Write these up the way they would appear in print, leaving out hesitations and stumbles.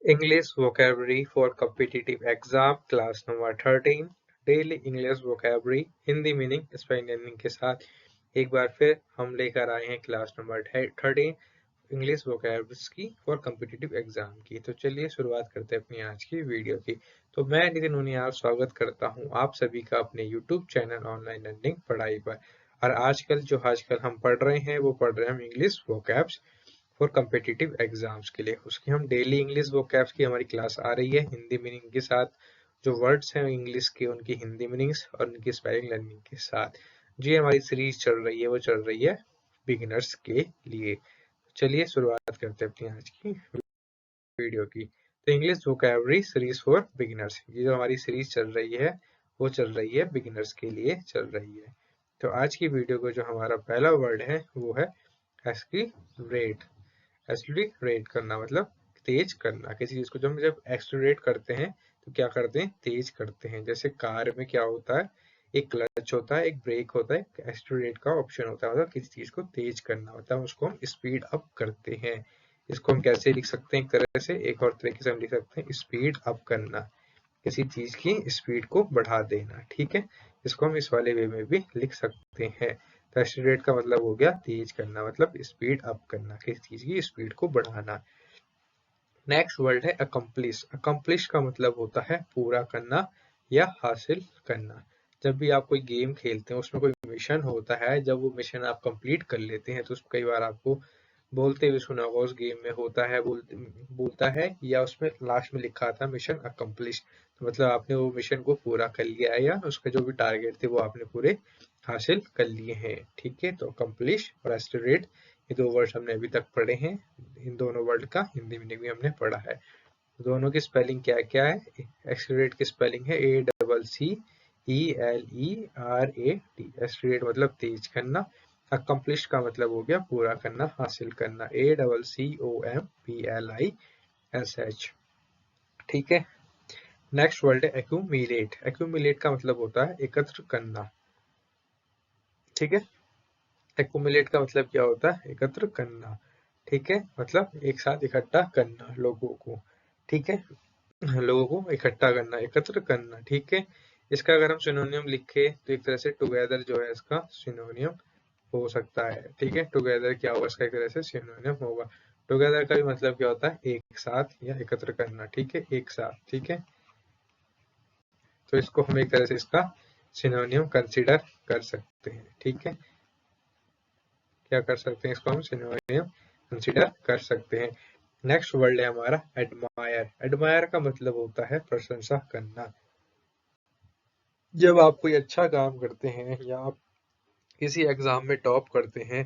English vocabulary for competitive exam class number 13 daily English vocabulary Hindi meaning spelling learning के साथ एक बार फिर हम लेकर आए हैं क्लास नंबर 13 इंग्लिश vocabularies की फॉर कम्पिटिटिव एग्जाम की। तो चलिए शुरुआत करते हैं अपनी आज की वीडियो की। तो मैं नितिन उनियाल स्वागत करता हूं आप सभी का अपने यूट्यूब चैनल ऑनलाइन लर्निंग पढ़ाई पर। और आजकल हम पढ़ रहे हैं वो पढ़ रहे हैं हम English vocabs for competitive exams के लिए। उसकी हम डेली इंग्लिश vocabs की हमारी क्लास आ रही है हिंदी मीनिंग के साथ। जो वर्ड्स हैं इंग्लिश के उनकी हिंदी मीनिंग्स और उनकी स्पेलिंग लर्निंग के साथ। जी हमारी सीरीज चल रही है वो चल रही है बिगिनर्स के लिए। चलिए शुरुआत करते हैं अपनी आज की वीडियो की। तो English vocabulary series for beginners, ये जो हमारी सीरीज चल रही है वो चल रही है बिगिनर्स के लिए चल रही है। तो आज की वीडियो को जो हमारा पहला वर्ड है वो है एक्सीलरेट। एक्सीलरेट करना मतलब तेज करना किसी चीज को। जब एक्सीलरेट करते हैं तो क्या करते हैं, तेज करते हैं। जैसे कार में क्या होता है, एक क्लच होता है, एक ब्रेक होता है, एक एक्सीलरेट का ऑप्शन होता है। मतलब किसी चीज को तेज करना होता है, उसको हम स्पीड अप करते हैं। इसको हम कैसे लिख सकते हैं, एक तरह से, एक और तरीके से हम लिख सकते हैं स्पीड अप करना, किसी चीज की स्पीड को बढ़ा देना। ठीक है, इसको हम इस वाले वे में भी लिख सकते हैं। तो एक्सीलरेट का मतलब हो गया तेज करना, मतलब स्पीड अप करना, किसी चीज की स्पीड को बढ़ाना। नेक्स्ट वर्ड है अकम्प्लिश। अकम्प्लिश का मतलब होता है पूरा करना या हासिल करना। जब भी आप कोई गेम खेलते हैं उसमें कोई मिशन होता है, जब वो मिशन आप कंप्लीट कर लेते हैं तो कई बार आपको बोलते हुए सुना होगा उस गेम में होता है, बोलता है या उसमें लास्ट में लिखा था मिशन अकम्प्लिश। तो मतलब आपने वो मिशन को पूरा कर लिया है या उसके जो भी टारगेट थे वो आपने पूरे हासिल कर लिए हैं। ठीक है, तो अकम्प्लिश और एक्सीलरेट ये दो वर्ड हमने अभी तक पढ़े हैं। इन दोनों वर्ड का हिंदी मीनिंग भी हमने पढ़ा है। दोनों की स्पेलिंग क्या क्या है, एक्सीलरेट की स्पेलिंग है ACCELERAT। एक्सीलरेट मतलब तेज करना, अकम्प्लिश का मतलब हो गया पूरा करना, हासिल करना, ACCOMPLISH। ठीक है, नेक्स्ट वर्ड है एक्यूमिलेट। एक्यूमिलेट का मतलब होता है एकत्र करना। ठीक है, एक्यूमुलेट का मतलब क्या होता है, एकत्र करना। ठीक है, मतलब एक साथ इकट्ठा करना लोगों को। ठीक है, लोगों को इकट्ठा करना, एकत्र करना। ठीक है, इसका अगर हम सिनोनियम लिखे तो एक तरह से टुगेदर जो है इसका सिनोनियम हो सकता है। ठीक है, टुगेदर क्या होगा, इसका एक तरह से सिनोनियम होगा। टुगेदर का भी मतलब क्या होता है, एक साथ या एकत्र करना। ठीक है, एक साथ। ठीक है, तो इसको हम एक तरह से इसका सिनोनियम कंसिडर कर सकते हैं। ठीक है, क्या कर सकते हैं, इसको हम सिनोनियम कंसिडर कर सकते हैं। नेक्स्ट वर्ड है हमारा एडमायर। एडमायर का मतलब होता है प्रशंसा करना। जब आप कोई अच्छा काम करते हैं या आप किसी एग्जाम में टॉप करते हैं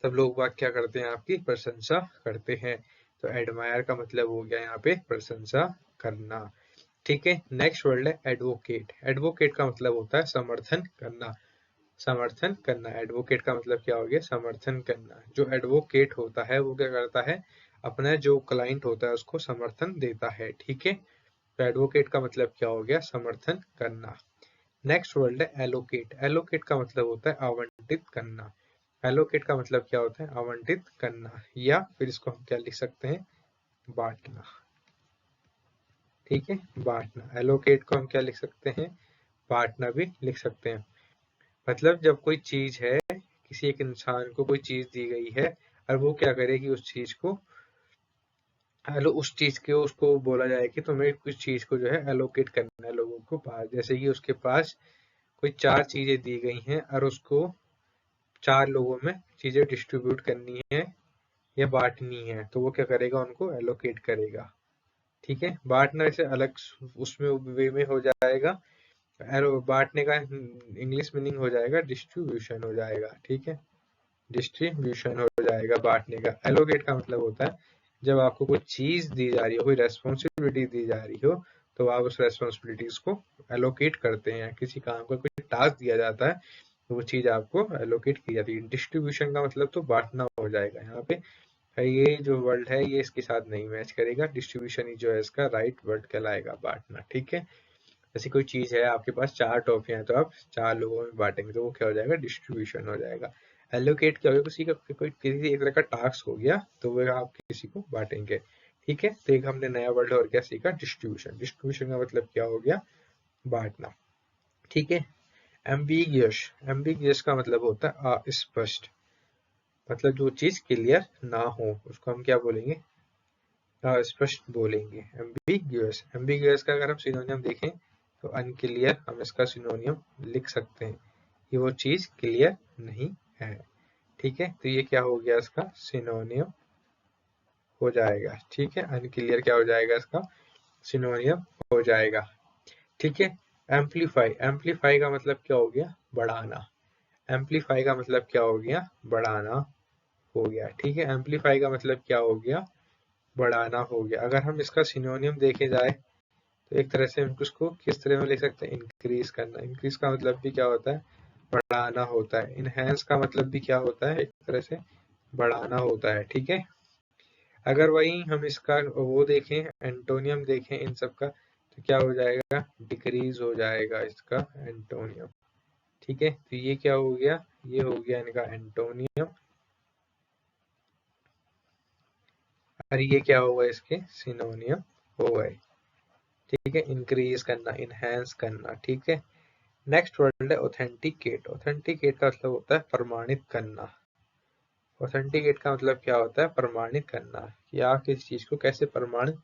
तब लोग बाग क्या करते हैं, आपकी प्रशंसा करते हैं। तो एडमायर का मतलब हो गया यहाँ पे प्रशंसा करना। ठीक है, नेक्स्ट वर्ड है एडवोकेट। एडवोकेट का मतलब होता है समर्थन करना। समर्थन करना, एडवोकेट का मतलब क्या हो गया, समर्थन करना। जो एडवोकेट होता है वो क्या करता है, अपना जो क्लाइंट होता है उसको समर्थन देता है। ठीक है, तो एडवोकेट का मतलब क्या हो गया, समर्थन करना। नेक्स्ट वर्ड है एलोकेट। एलोकेट का मतलब होता है आवंटित करना। एलोकेट का मतलब क्या होता है, आवंटित करना, या फिर इसको हम क्या लिख सकते हैं, बांटना। ठीक है, बांटना। एलोकेट को हम क्या लिख सकते हैं, बांटना भी लिख सकते हैं। मतलब जब कोई चीज है, किसी एक इंसान को कोई चीज दी गई है और वो क्या करेगी उस चीज को, हेलो उस चीज के उसको बोला जाए कि तुम्हें कुछ चीज को जो है एलोकेट करना है लोगों को पास। जैसे कि उसके पास कोई 4 चीजें दी गई हैं और उसको 4 लोगों में चीजें डिस्ट्रीब्यूट करनी है या बांटनी है, तो वो क्या करेगा, उनको एलोकेट करेगा। ठीक है, बांटना ऐसे अलग उसमें वे में हो जाएगा। एरो बांटने का इंग्लिश मीनिंग हो जाएगा डिस्ट्रीब्यूशन हो जाएगा। ठीक है, डिस्ट्रीब्यूशन हो जाएगा बांटने का। एलोकेट का मतलब होता है जब आपको कोई चीज दी जा रही हो, कोई रेस्पॉन्सिबिलिटी दी जा रही हो, तो आप उस रेस्पॉन्सिबिलिटीज को एलोकेट करते हैं। किसी काम का कोई टास्क दिया जाता है तो वो चीज आपको एलोकेट की जाती है। डिस्ट्रीब्यूशन का मतलब तो बांटना हो जाएगा यहाँ पे। ये जो वर्ड है ये इसके साथ नहीं मैच करेगा, डिस्ट्रीब्यूशन ही जो है इसका राइट वर्ड कहलाएगा, बांटना। ठीक है, ऐसी कोई चीज है आपके पास 4 टॉफियां हैं तो आप 4 लोगों में बांटेंगे तो वो क्या हो जाएगा, डिस्ट्रीब्यूशन हो जाएगा। एलोकेट क्या होगा, किसी का कोई किसी एक तरह का टास्क हो गया तो वो आप किसी को बांटेंगे। ठीक है, तो एक हमने नया वर्ड और क्या सीखा, डिस्ट्रीब्यूशन। डिस्ट्रीब्यूशन का मतलब क्या हो गया, बांटना। ठीक है, एम्बिगियस, एम्बिगियस का मतलब होता है अस्पष्ट, मतलब जो चीज क्लियर ना हो उसको हम क्या बोलेंगे, अस्पष्ट बोलेंगे, एम्बिगियस। एम्बिगियस का अगर हम सिनोनियम देखें तो अनक्लियर, हम इसका सिनोनियम लिख सकते हैं कि वो चीज क्लियर नहीं है। ठीक है, तो ये क्या हो गया, इसका सिनोनियम हो जाएगा। ठीक है, अनक्लियर क्या हो जाएगा, इसका सिनोनियम हो जाएगा। ठीक है, एम्पलीफाई, एम्पलीफाई का मतलब क्या हो गया, बढ़ाना। एम्पलीफाई का मतलब क्या हो गया, बढ़ाना हो गया। ठीक है, एम्पलीफाई का मतलब क्या हो गया, बढ़ाना हो गया। अगर हम इसका सिनोनियम देखे जाए तो एक तरह से हम उसको किस तरह में लिख सकते हैं, इंक्रीज करना। इंक्रीज का मतलब भी क्या होता है, बढ़ाना होता है। इनहेंस का मतलब भी क्या होता है, एक तरह से बढ़ाना होता है। ठीक है, अगर वही हम इसका वो देखें, एंटोनियम देखें इन सब का, तो क्या हो जाएगा, डिक्रीज हो जाएगा इसका एंटोनियम। ठीक है, तो ये क्या हो गया, ये हो गया इनका एंटोनियम, और ये क्या होगा, इसके सिनोनियम हो गए। ठीक है, इंक्रीज करना, इनहेंस करना। ठीक है, नेक्स्ट वर्ड है ऑथेंटिकेट। ऑथेंटिकेट का मतलब होता है प्रमाणित करना। ऑथेंटिकेट का मतलब क्या होता है, प्रमाणित करना, कि आप किसी चीज को कैसे प्रमाणित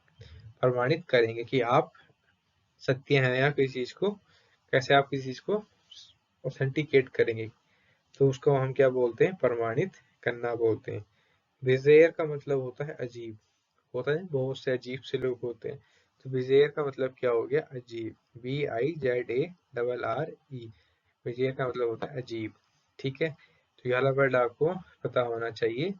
प्रमाणित करेंगे कि आप सत्य हैं, या किसी चीज को कैसे आप किसी चीज को ऑथेंटिकेट करेंगे, तो उसको हम क्या बोलते हैं, प्रमाणित करना बोलते हैं। बिजेयर का मतलब होता है अजीब, होता है बहुत से अजीब से लोग होते हैं, तो बिजेयर का मतलब क्या हो गया, अजीब। BIZARRE, बिजेयर का मतलब होता है अजीब। ठीक है, तो ये वाला वर्ड आपको पता होना चाहिए।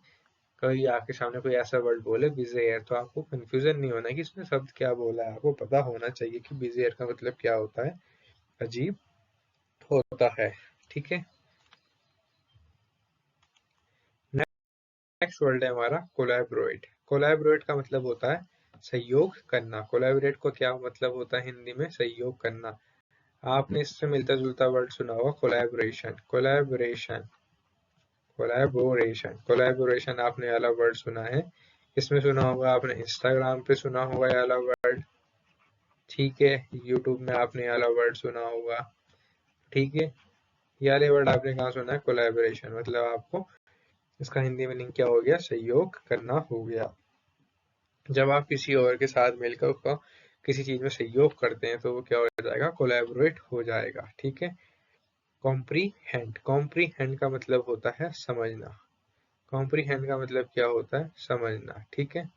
कभी आपके सामने कोई ऐसा वर्ड बोले बिजेयर, तो आपको कंफ्यूजन नहीं होना कि इसने शब्द क्या बोला है, आपको पता होना चाहिए कि बिजेयर का मतलब क्या होता है, अजीब होता है। ठीक है, नेक्स्ट वर्ड है हमारा कोलैबोरेट। कोलैबोरेट का मतलब होता है सहयोग करना। कोलैबोरेट को क्या मतलब होता है हिंदी में, सहयोग करना। आपने इससे मिलता जुलता वर्ड सुना होगा, कोलैबोरेशन। कोलैबोरेशन, कोलैबोरेशन, कोलैबोरेशन आपने वाला वर्ड सुना है, इसमें सुना होगा आपने, इंस्टाग्राम पे सुना होगा ये वाला वर्ड। ठीक है, यूट्यूब में आपने ये वाला वर्ड सुना होगा। ठीक है, ये वाले वर्ड आपने कहाँ सुना है, कोलैबोरेशन, मतलब आपको इसका हिंदी मीनिंग क्या हो गया, सहयोग करना हो गया। जब आप किसी और के साथ मिलकर उसका किसी चीज में सहयोग करते हैं तो वो क्या हो जाएगा, कोलैबोरेट हो जाएगा। ठीक है, कॉम्प्रीहेंड, कॉम्प्रीहेंड का मतलब होता है समझना। कॉम्प्रीहेंड का मतलब क्या होता है, समझना। ठीक है,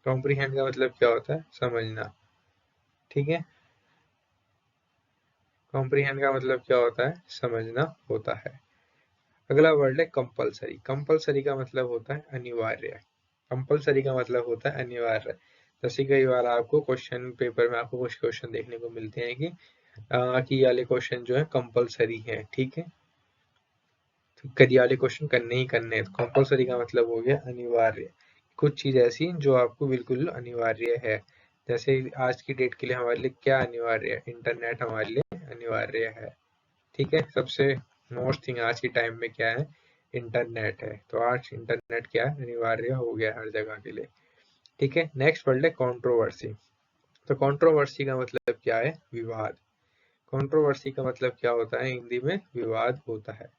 कॉम्प्रीहेंड का मतलब क्या होता है, समझना। ठीक है, कॉम्प्रीहेंड का मतलब क्या होता है, समझना होता है। अगला वर्ड है कंपलसरी। कंपलसरी का मतलब होता है अनिवार्य। कंपलसरी का मतलब होता है अनिवार्य। जैसे कई बार आपको क्वेश्चन पेपर में आपको कुछ क्वेश्चन देखने को मिलते हैं कि ये वाले क्वेश्चन जो है कंपलसरी है। ठीक है, तो कई वाले क्वेश्चन करने ही करने हैं, तो कंपलसरी का मतलब हो गया अनिवार्य। कुछ चीज ऐसी जो आपको बिल्कुल अनिवार्य है। जैसे आज की डेट के लिए हमारे लिए क्या अनिवार्य है, इंटरनेट हमारे लिए अनिवार्य है। ठीक है, सबसे मोस्ट थिंग आज के टाइम में क्या है, इंटरनेट है। तो आज इंटरनेट क्या है, अनिवार्य हो गया हर जगह के लिए। ठीक है, नेक्स्ट वर्ड है कंट्रोवर्सी। तो कंट्रोवर्सी का मतलब क्या है, विवाद। कंट्रोवर्सी का मतलब क्या होता है, हिंदी में विवाद होता है।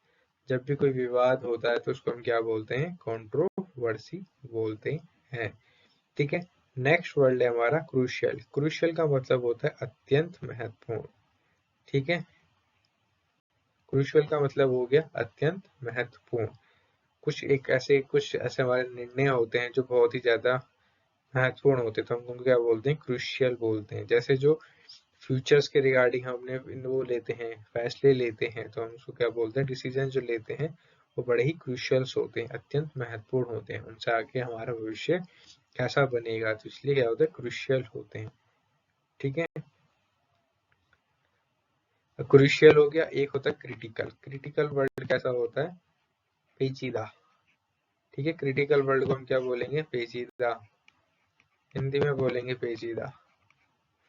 जब भी कोई विवाद होता है तो उसको हम क्या बोलते हैं, कंट्रोवर्सी बोलते हैं। ठीक है, नेक्स्ट वर्ड है हमारा क्रूशियल। क्रूशियल का मतलब होता है अत्यंत महत्वपूर्ण। ठीक है, क्रूशियल का मतलब हो गया अत्यंत महत्वपूर्ण। कुछ ऐसे हमारे निर्णय होते हैं जो बहुत ही ज्यादा महत्वपूर्ण होते हैं, तो हम उनको क्या बोलते हैं, क्रूशियल बोलते हैं। जैसे जो फ्यूचर्स के रिगार्डिंग हमने वो लेते हैं, फैसले लेते हैं, तो हम उसको क्या बोलते हैं, डिसीजन जो लेते हैं वो बड़े ही क्रूशियल्स होते हैं, अत्यंत महत्वपूर्ण होते हैं। उनसे आगे हमारा भविष्य कैसा बनेगा, तो इसलिए क्या होता है, क्रूशियल होते हैं। ठीक है, क्रूशियल हो गया। एक होता है क्रिटिकल। क्रिटिकल वर्ड कैसा होता है, पेचीदा। ठीक है, क्रिटिकल वर्ड को हम क्या बोलेंगे, पेचीदा। हिंदी में बोलेंगे पेचीदा,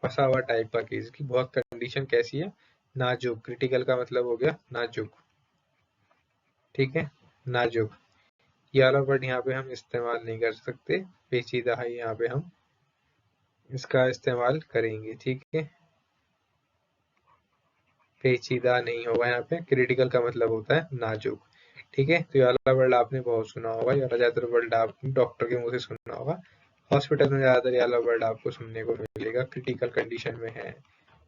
फंसा हुआ टाइप का केस, की बहुत कंडीशन कैसी है, नाजुक। क्रिटिकल का मतलब हो गया नाजुक। ठीक है, नाजुक। ये वाला वर्ड यहाँ पे हम इस्तेमाल नहीं कर सकते, पेचीदा है, यहाँ पे हम इसका इस्तेमाल करेंगे। ठीक है, पेचीदा नहीं होगा यहाँ पे। क्रिटिकल का मतलब होता है नाजुक। ठीक है, तो ये वाला वर्ड आपने बहुत सुना होगा, ये वाला ज्यादातर वर्ड आप डॉक्टर के मुंह से सुना होगा। हॉस्पिटल में ज्यादातर ये वाला वर्ड आपको सुनने को मिलेगा, क्रिटिकल कंडीशन में है।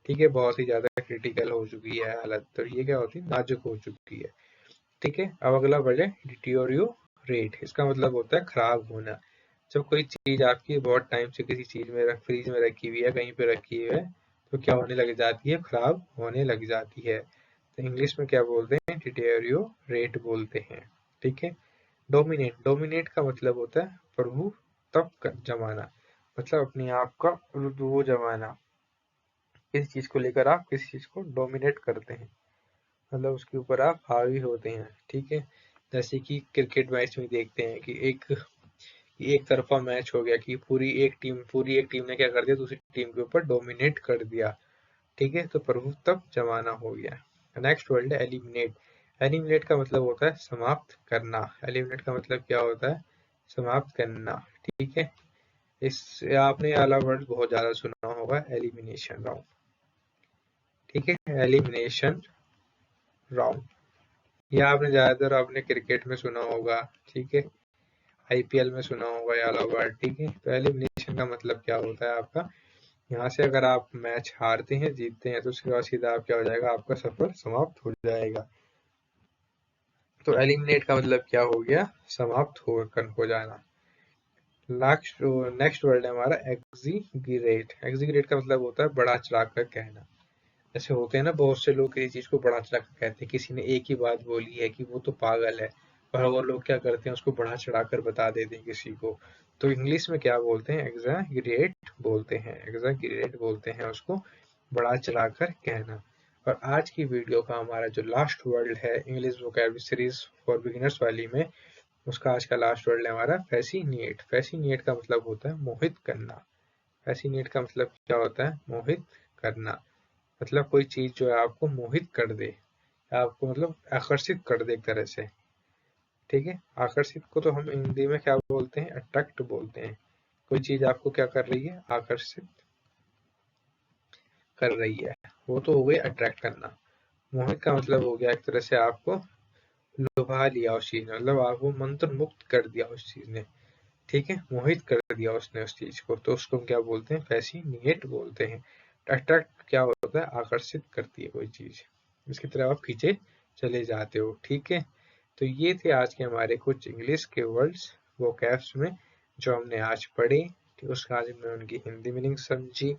ठीक है, बहुत ही ज्यादा क्रिटिकल हो चुकी है हालत, तो ये क्या होती है, नाजुक हो चुकी है। ठीक है, अब अगला वर्ड है डिटीरियोरेट। इसका मतलब होता है खराब होना। जब कोई चीज आपकी बहुत टाइम से किसी चीज में फ्रीज में रखी हुई है, कहीं पे रखी हुई है, तो क्या होने लग जाती है, खराब होने लग जाती है। तो इंग्लिश में क्या बोलते हैं, डिटीरियोरेट बोलते हैं। ठीक है, डोमिनेट। डोमिनेट का मतलब होता है प्रभुत्व जमाना, मतलब अपने आप का वो जमाना। किसी चीज को लेकर आप किसी चीज को डोमिनेट करते हैं, मतलब उसके ऊपर आप हावी होते हैं। ठीक है, जैसे कि क्रिकेट मैच में देखते हैं कि एक तरफा मैच हो गया, कि पूरी एक टीम ने क्या कर दिया, दूसरी टीम के ऊपर डोमिनेट कर दिया। ठीक है, तो प्रभुत्व जमाना हो गया। नेक्स्ट वर्ड है एलिमिनेट। एलिमिनेट का मतलब होता है समाप्त करना। एलिमिनेट का मतलब क्या होता है, समाप्त करना। ठीक है, इस आपने ये वाला वर्ड बहुत ज्यादा सुना होगा, एलिमिनेशन राउंड। ठीक है, एलिमिनेशन राउंड, ये आपने ज्यादातर आपने क्रिकेट में सुना होगा। ठीक है, आईपीएल में सुना होगा ये वाला वर्ड। ठीक है, तो एलिमिनेशन का मतलब क्या होता है आपका, यहाँ से अगर आप मैच हारते हैं जीतते हैं, तो उसके बाद सीधा आप क्या हो जाएगा, आपका सफर समाप्त हो जाएगा। तो एलिमिनेट का मतलब क्या हो गया, समाप्त हो जाना। नेक्स्ट वर्ड है हमारा एग्जीगरेट। एग्जीगरेट का मतलब होता है बढ़ा चढ़ा कर कहना। जैसे होते हैं ना, बहुत से लोग किसी चीज को बढ़ा चढ़ा कर कहते हैं, किसी ने एक ही बात बोली है कि वो तो पागल है, और वो लोग क्या करते हैं, उसको बढ़ा चढ़ा कर बता देते हैं किसी को। तो इंग्लिश में क्या बोलते हैं, एग्जैगरेट बोलते हैं, एग्जैगरेट बोलते हैं उसको बढ़ा चढ़ा कर कहना। और आज की वीडियो का हमारा जो लास्ट वर्ड है English vocabulary series for beginners वाली में, उसका आज का लास्ट वर्ड है हमारा फैसिनेट। फैसिनेट का मतलब होता है मोहित करना। फैसिनेट का मतलब क्या होता है, मोहित करना। मतलब कोई चीज जो है आपको मोहित कर दे, आपको मतलब आकर्षित कर दे एक तरह से। ठीक है, आकर्षित को तो हम हिंदी में क्या बोलते हैं, अट्रैक्ट बोलते हैं। कोई चीज आपको क्या कर रही है, आकर्षित कर रही है, वो तो हो गई अट्रैक्ट करना। मोहित का मतलब हो गया एक तरह से आपको लुभा लिया उस चीज ने, मतलब आपको मंत्र मुक्त कर दिया उस चीज ने। ठीक है, मोहित कर दिया उसने उस चीज को, तो उसको हम क्या बोलते हैं, फैसिनेट बोलते हैं। अट्रैक्ट क्या होता है, आकर्षित करती है कोई चीज, इसकी तरफ आप खींचे चले जाते हो। ठीक है, तो ये थे आज के हमारे कुछ इंग्लिश के वर्ड्स वो कैप्स में जो हमने आज पढ़े। ठीक, उसका आज हमने उनकी हिंदी मीनिंग समझी,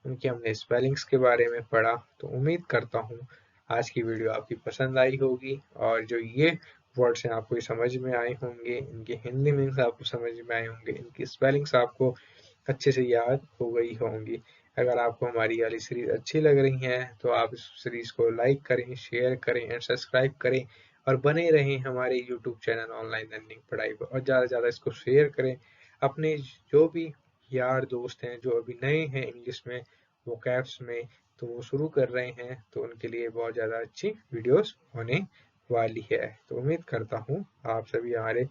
उनकी हमने स्पेलिंग्स के बारे में पढ़ा। तो उम्मीद करता हूँ आज की वीडियो आपकी पसंद आई होगी, और जो ये वर्ड्स हैं आपको समझ में आए होंगे, इनकी हिंदी मीनिंग्स आपको समझ में आए होंगे, इनकी स्पेलिंग्स आपको अच्छे से याद हो गई होंगी। अगर आपको हमारी वाली सीरीज अच्छी लग रही है, तो आप इस सीरीज को लाइक करें, शेयर करें एंड सब्सक्राइब करें, और बने रहें हमारे यूट्यूब चैनल ऑनलाइन लर्निंग पढ़ाई पर, और ज़्यादा से ज़्यादा इसको शेयर करें अपने जो भी यार दोस्त हैं जो अभी नए हैं इंग्लिश में, वो कैप्स में, तो वो शुरू कर रहे हैं, तो उनके लिए बहुत ज़्यादा अच्छी वीडियोस होने वाली है। तो उम्मीद करता हूँ आप सभी हमारे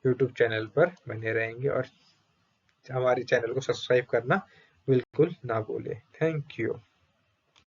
यूट्यूब चैनल पर बने रहेंगे, और हमारे चैनल को सब्सक्राइब करना बिल्कुल ना भूलें। Thank you.